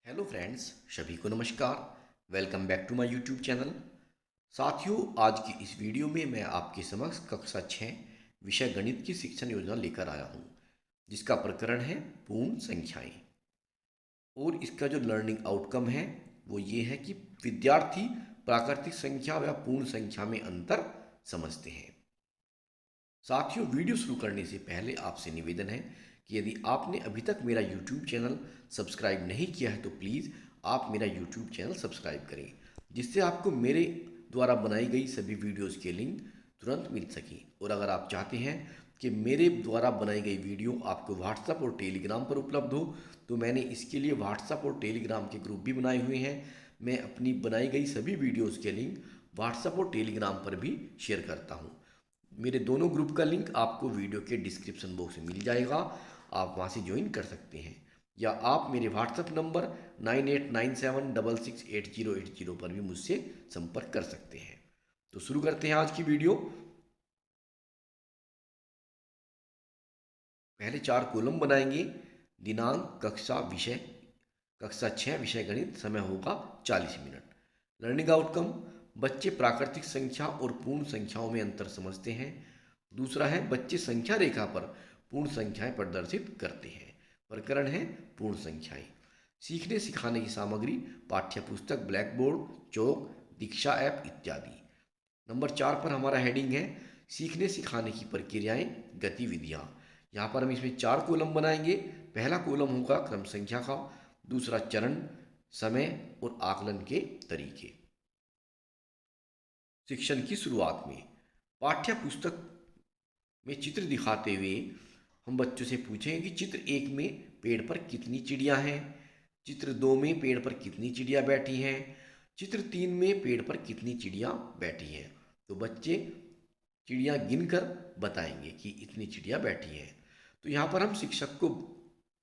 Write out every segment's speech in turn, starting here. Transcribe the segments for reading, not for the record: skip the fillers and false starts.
Hello friends, सभी को नमस्कार। Welcome back to my YouTube channel. साथियों, आज की इस वीडियो में मैं आपके समक्ष कक्षा 6 विषय गणित की शिक्षण योजना लेकर आया हूं, जिसका प्रकरण है पूर्ण संख्याएं। और इसका जो लर्निंग आउटकम है वो ये है कि विद्यार्थी प्राकृतिक संख्या व पूर्ण संख्या में अंतर समझते हैं। साथियों, वीडियो शुरू करने से पहले आपसे निवेदन है कि यदि आपने अभी तक मेरा यूट्यूब चैनल सब्सक्राइब नहीं किया है तो प्लीज़ आप मेरा यूट्यूब चैनल सब्सक्राइब करें, जिससे आपको मेरे द्वारा बनाई गई सभी वीडियोज़ के लिंक तुरंत मिल सकें। और अगर आप चाहते हैं कि मेरे द्वारा बनाई गई वीडियो आपको व्हाट्सएप और टेलीग्राम पर उपलब्ध हो, तो मैंने इसके लिए व्हाट्सएप और टेलीग्राम के ग्रुप भी बनाए हुए हैं। मैं अपनी बनाई गई सभी वीडियोज़ के लिंक व्हाट्सएप और टेलीग्राम पर भी शेयर करता हूँ। मेरे दोनों ग्रुप का लिंक आपको वीडियो के डिस्क्रिप्शन बॉक्स में मिल जाएगा। आप वहाँ से ज्वाइन कर सकते हैं, या आप मेरे व्हाट्सएप नंबर 9897668080 पर भी मुझसे संपर्क कर सकते हैं। तो शुरू करते हैं आज की वीडियो। पहले 4 कॉलम बनाएंगे। दिनांक, कक्षा, विषय, कक्षा 6 विषय गणित, समय होगा 40 मिनट। लर्निंग आउटकम, बच्चे प्राकृतिक संख्या और पूर्ण संख्याओं में अंतर समझते हैं। दूसरा है बच्चे संख्या रेखा पर पूर्ण संख्याएं प्रदर्शित करते हैं। प्रकरण है पूर्ण संख्याएं। सीखने सिखाने की सामग्री, पाठ्य पुस्तक, ब्लैक बोर्ड, चौक, दीक्षा ऐप इत्यादि। नंबर 4 पर हमारा हेडिंग है सीखने सिखाने की प्रक्रियाएं, गतिविधियां। यहाँ पर हम इसमें 4 कॉलम बनाएंगे। पहला कॉलम होगा क्रम संख्या का, दूसरा चरण, समय और आकलन के तरीके। शिक्षण की शुरुआत में पाठ्य पुस्तक में चित्र दिखाते हुए हम बच्चों से पूछेंगे कि चित्र 1 में पेड़ पर कितनी चिड़िया हैं, चित्र 2 में पेड़ पर कितनी चिड़िया बैठी हैं, चित्र 3 में पेड़ पर कितनी चिड़िया बैठी हैं। तो बच्चे चिड़िया गिनकर बताएंगे कि इतनी चिड़िया बैठी हैं। तो यहाँ पर हम शिक्षक को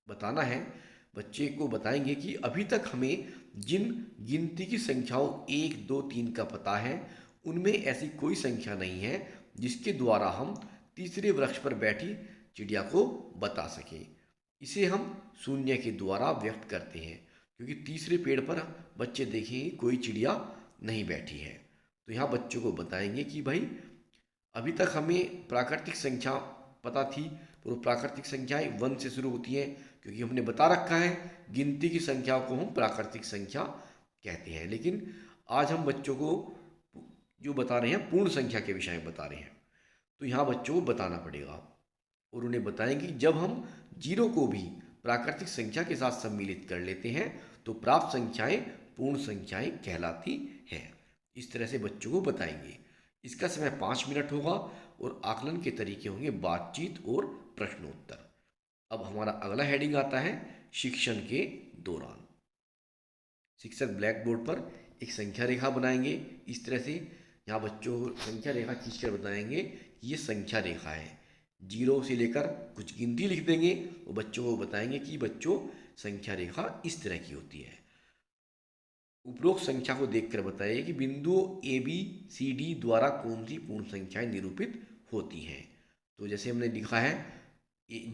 बताना है, बच्चे को बताएंगे कि अभी तक हमें जिन गिनती की संख्याओं 1, 2, 3 का पता है, उनमें ऐसी कोई संख्या नहीं है जिसके द्वारा हम तीसरे वृक्ष पर बैठी चिड़िया को बता सकें। इसे हम शून्य के द्वारा व्यक्त करते हैं, क्योंकि तीसरे पेड़ पर बच्चे देखेंगे कोई चिड़िया नहीं बैठी है। तो यहाँ बच्चों को बताएंगे कि भाई अभी तक हमें प्राकृतिक संख्या पता थी, और प्राकृतिक संख्याएं 1 से शुरू होती हैं, क्योंकि हमने बता रखा है गिनती की संख्याओं को हम प्राकृतिक संख्या कहते हैं। लेकिन आज हम बच्चों को जो बता रहे हैं पूर्ण संख्या के विषय में बता रहे हैं, तो यहाँ बच्चों को बताना पड़ेगा। और उन्हें बताएंगे कि जब हम जीरो को भी प्राकृतिक संख्या के साथ सम्मिलित कर लेते हैं तो प्राप्त संख्याएं पूर्ण संख्याएं कहलाती हैं। इस तरह से बच्चों को बताएंगे। इसका समय 5 मिनट होगा और आकलन के तरीके होंगे बातचीत और प्रश्नोत्तर। अब हमारा अगला हेडिंग आता है शिक्षण के दौरान। शिक्षक ब्लैक बोर्ड पर एक संख्या रेखा बनाएंगे। इस तरह से यहाँ बच्चों को संख्या रेखा खींचकर बताएंगे कि ये संख्या रेखा है। 0 से लेकर कुछ गिनती लिख देंगे और बच्चों को बताएंगे कि बच्चों संख्या रेखा इस तरह की होती है। उपरोक्त संख्या को देखकर बताइए कि बिंदुओं ए बी सी डी द्वारा कौन सी पूर्ण संख्याएं निरूपित होती हैं। तो जैसे हमने लिखा है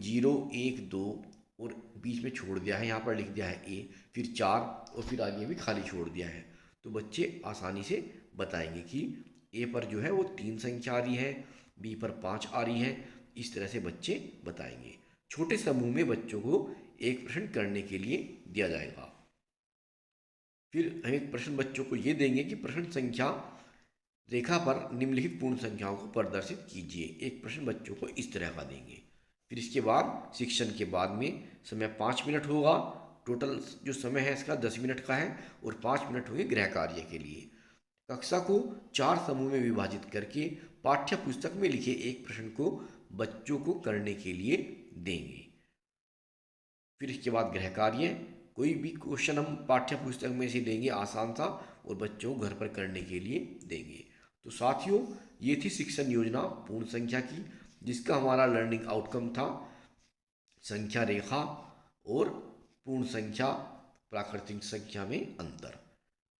0, 1, 2 और बीच में छोड़ दिया है, यहाँ पर लिख दिया है ए, फिर 4 और फिर आगे भी खाली छोड़ दिया है। तो बच्चे आसानी से बताएंगे कि ए पर जो है वो 3 संख्या आ रही है, बी पर 5 आ रही है। इस तरह से बच्चे बताएंगे। छोटे समूह में बच्चों को एक प्रश्न करने के लिए दिया जाएगा। फिर हम एक प्रश्न बच्चों को ये देंगे कि प्रश्न संख्या रेखा पर निम्नलिखित पूर्ण संख्याओं को प्रदर्शित कीजिए। एक प्रश्न बच्चों को इस तरह का देंगे। फिर इसके बाद शिक्षण के बाद में समय 5 मिनट होगा। टोटल जो समय है इसका 10 मिनट का है और 5 मिनट होंगे गृह कार्य के लिए। कक्षा को 4 समूह में विभाजित करके पाठ्य पुस्तक में लिखे एक प्रश्न को बच्चों को करने के लिए देंगे। फिर इसके बाद गृह कार्य, कोई भी क्वेश्चन हम पाठ्य पुस्तक में से लेंगे आसान सा और बच्चों को घर पर करने के लिए देंगे। तो साथियों, ये थी शिक्षण योजना पूर्ण संख्या की, जिसका हमारा लर्निंग आउटकम था संख्या रेखा और पूर्ण संख्या प्राकृतिक संख्या में अंतर।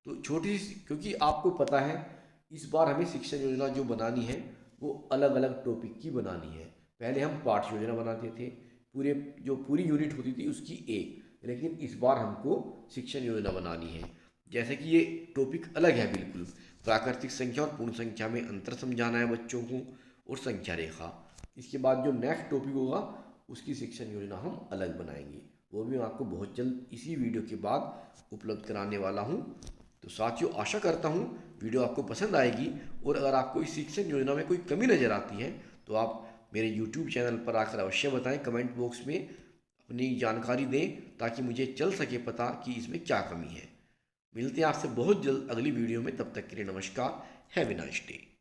तो छोटी सी, क्योंकि आपको पता है इस बार हमें शिक्षण योजना जो बनानी है वो अलग अलग टॉपिक की बनानी है। पहले हम पाठ्य योजना बनाते थे, पूरी यूनिट होती थी उसकी एक, लेकिन इस बार हमको शिक्षण योजना बनानी है। जैसे कि ये टॉपिक अलग है बिल्कुल, प्राकृतिक संख्या और पूर्ण संख्या में अंतर समझाना है बच्चों को, और संख्या रेखा। इसके बाद जो नेक्स्ट टॉपिक होगा उसकी शिक्षण योजना हम अलग बनाएंगे, वो भी मैं आपको बहुत जल्द इसी वीडियो के बाद उपलब्ध कराने वाला हूँ। तो साथियों, आशा करता हूँ वीडियो आपको पसंद आएगी, और अगर आपको इस शिक्षण योजना में कोई कमी नज़र आती है तो आप मेरे YouTube चैनल पर आकर अवश्य बताएं, कमेंट बॉक्स में अपनी जानकारी दें, ताकि मुझे चल सके पता कि इसमें क्या कमी है। मिलते हैं आपसे बहुत जल्द अगली वीडियो में, तब तक के लिए नमस्कार। Have a nice day.